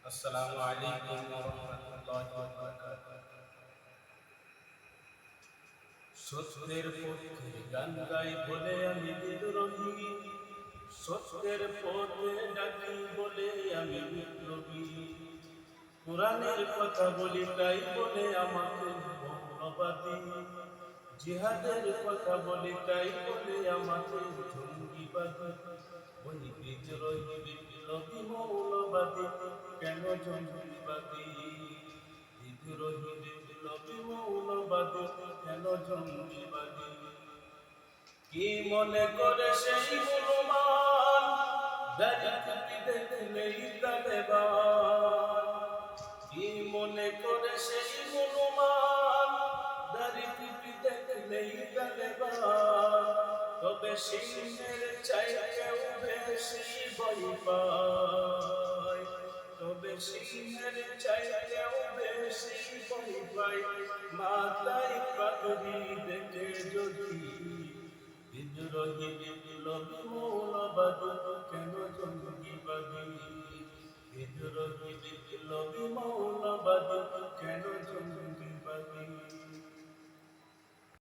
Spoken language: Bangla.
আসসালামু আলাইকুম ওয়া রাহমাতুল্লাহি ওয়া বারাকাতুহু। সত্যের পথে গান গাই বলে আমি বিদ্রোহী, সত্যের পথে ডাকি বলে আমি বিপ্লবী। কোরআনের কথা বলি তাই বলে আমাকে মৌলবাদী, জিহাদের কথা বলি তাই বলে আমাকে জঙ্গিবাদী। ওই বিদ্রোহী বিপ্লবী মৌলবাদী কেন জঙ্গিবাদী? বিদ্রোহী বিপ্লবী মৌলবাদী কেন জঙ্গিবাদী? কি মনে করে সেই মুসলমান দাড়ি টুপি দেখলেই তালেবান? কি মনে করে সেই মুসলমান দাড়ি টুপি দেখলেই তালেবান? তবে সিংহের চাইতেও বেশি ভয় পায়, তবে সিংহের চাইতেও বেশি ভয় পায় মাথায় পাগড়ি দেখে যদি। বিদ্রোহী বিপ্লবী মৌলবাদী কেন জঙ্গিবাদী? বিদ্রোহী